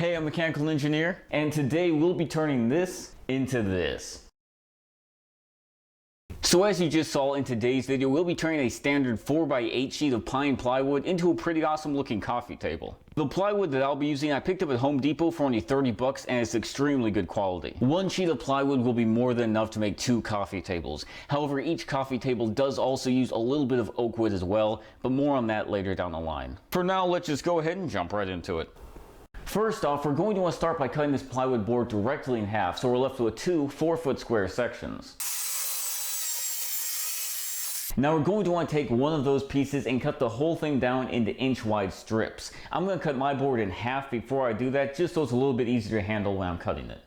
Hey, I'm a mechanical engineer, and today we'll be turning this into this. So as you just saw in today's video, we'll be turning a standard 4x8 sheet of pine plywood into a pretty awesome looking coffee table. The plywood that I'll be using I picked up at Home Depot for only 30 bucks and it's extremely good quality. One sheet of plywood will be more than enough to make 2 coffee tables. However, each coffee table does also use a little bit of oak wood as well, but more on that later down the line. For now, let's just go ahead and jump right into it. First off, we're going to want to start by cutting this plywood board directly in half, so we're left with 2 4-foot square sections. Now we're going to want to take one of those pieces and cut the whole thing down into inch-wide strips. I'm going to cut my board in half before I do that, just so it's a little bit easier to handle when I'm cutting it.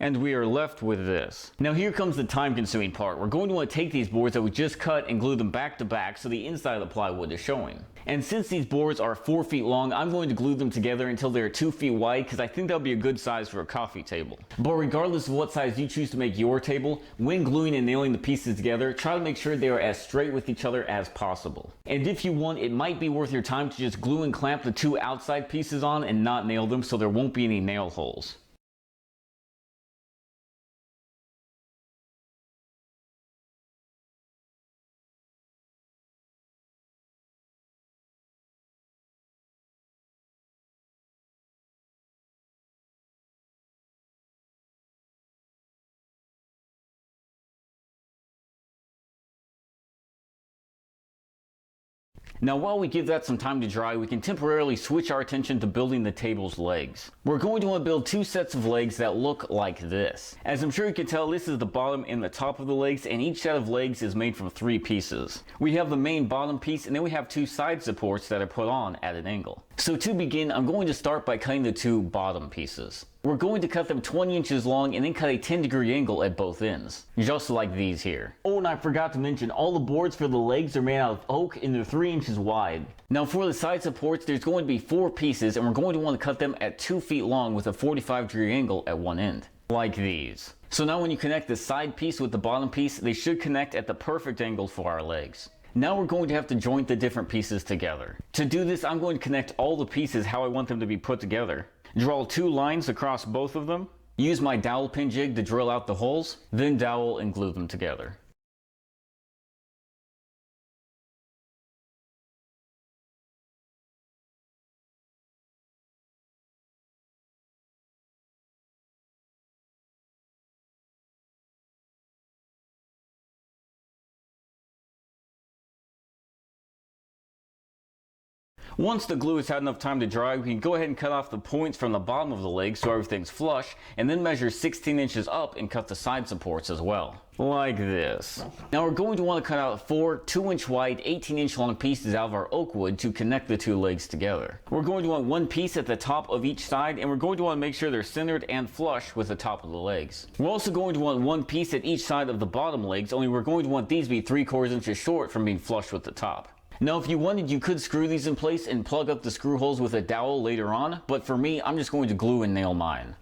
And we are left with this. Now here comes the time-consuming part. We're going to want to take these boards that we just cut and glue them back to back so the inside of the plywood is showing. And since these boards are 4 feet long, I'm going to glue them together until they're 2 feet wide because I think that'll be a good size for a coffee table. But regardless of what size you choose to make your table, when gluing and nailing the pieces together, try to make sure they are as straight with each other as possible. And if you want, it might be worth your time to just glue and clamp the 2 outside pieces on and not nail them so there won't be any nail holes. Now while we give that some time to dry, we can temporarily switch our attention to building the table's legs. We're going to want to build 2 sets of legs that look like this. As I'm sure you can tell, this is the bottom and the top of the legs, and each set of legs is made from 3 pieces. We have the main bottom piece, and then we have 2 side supports that are put on at an angle. So to begin, I'm going to start by cutting the 2 bottom pieces. We're going to cut them 20 inches long and then cut a 10-degree angle at both ends, just like these here. Oh, and I forgot to mention, all the boards for the legs are made out of oak and they're 3 inches wide. Now for the side supports, there's going to be 4 pieces and we're going to want to cut them at 2 feet long with a 45-degree angle at one end, like these. So now when you connect the side piece with the bottom piece, they should connect at the perfect angle for our legs. Now we're going to have to joint the different pieces together. To do this, I'm going to connect all the pieces how I want them to be put together. Draw 2 lines across both of them. Use my dowel pin jig to drill out the holes, then dowel and glue them together. Once the glue has had enough time to dry, we can go ahead and cut off the points from the bottom of the leg so everything's flush, and then measure 16 inches up and cut the side supports as well. Like this. Now we're going to want to cut out 4 2-inch wide, 18-inch long pieces out of our oak wood to connect the 2 legs together. We're going to want 1 piece at the top of each side, and we're going to want to make sure they're centered and flush with the top of the legs. We're also going to want 1 piece at each side of the bottom legs, only we're going to want these to be 3/4 inches short from being flush with the top. Now if you wanted, you could screw these in place and plug up the screw holes with a dowel later on, but for me, I'm just going to glue and nail mine.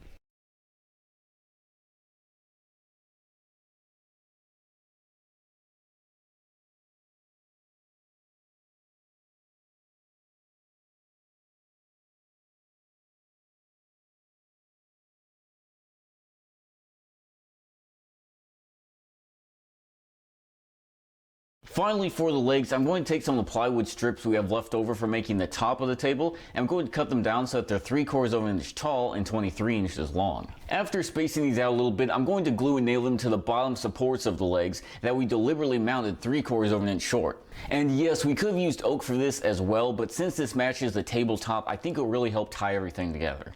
Finally, for the legs, I'm going to take some of the plywood strips we have left over for making the top of the table, and I'm going to cut them down so that they're 3/4 of an inch tall and 23 inches long. After spacing these out a little bit, I'm going to glue and nail them to the bottom supports of the legs that we deliberately mounted 3/4 of an inch short. And yes, we could have used oak for this as well, but since this matches the tabletop, I think it will really help tie everything together.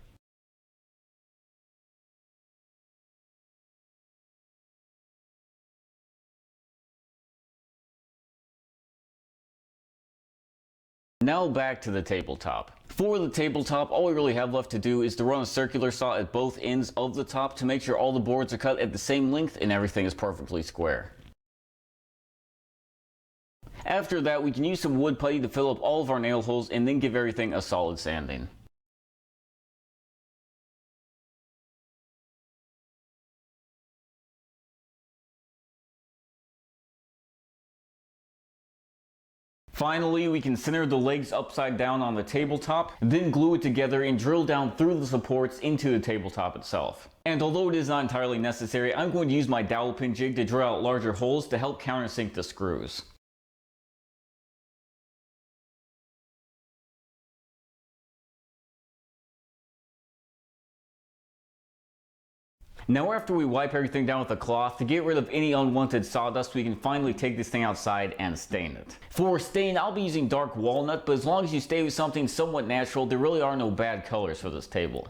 Now back to the tabletop. For the tabletop, all we really have left to do is to run a circular saw at both ends of the top to make sure all the boards are cut at the same length and everything is perfectly square. After that, we can use some wood putty to fill up all of our nail holes and then give everything a solid sanding. Finally, we can center the legs upside down on the tabletop, then glue it together and drill down through the supports into the tabletop itself. And although it is not entirely necessary, I'm going to use my dowel pin jig to drill out larger holes to help countersink the screws. Now after we wipe everything down with a cloth to get rid of any unwanted sawdust, we can finally take this thing outside and stain it. For stain, I'll be using dark walnut, but as long as you stay with something somewhat natural, there really are no bad colors for this table.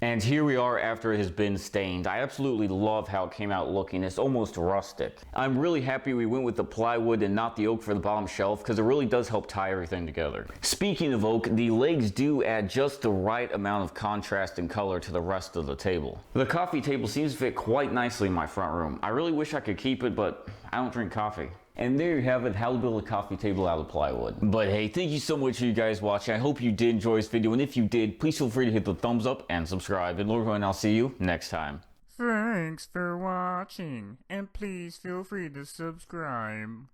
And here we are after it has been stained. I absolutely love how it came out looking. It's almost rustic. I'm really happy we went with the plywood and not the oak for the bottom shelf because it really does help tie everything together. Speaking of oak, the legs do add just the right amount of contrast and color to the rest of the table. The coffee table seems to fit quite nicely in my front room. I really wish I could keep it, but I don't drink coffee. And there you have it, how to build a coffee table out of plywood. But hey, thank you so much for you guys watching. I hope you did enjoy this video, and if you did, please feel free to hit the thumbs up and subscribe. And Lord willing, I'll see you next time. Thanks for watching, and please feel free to subscribe.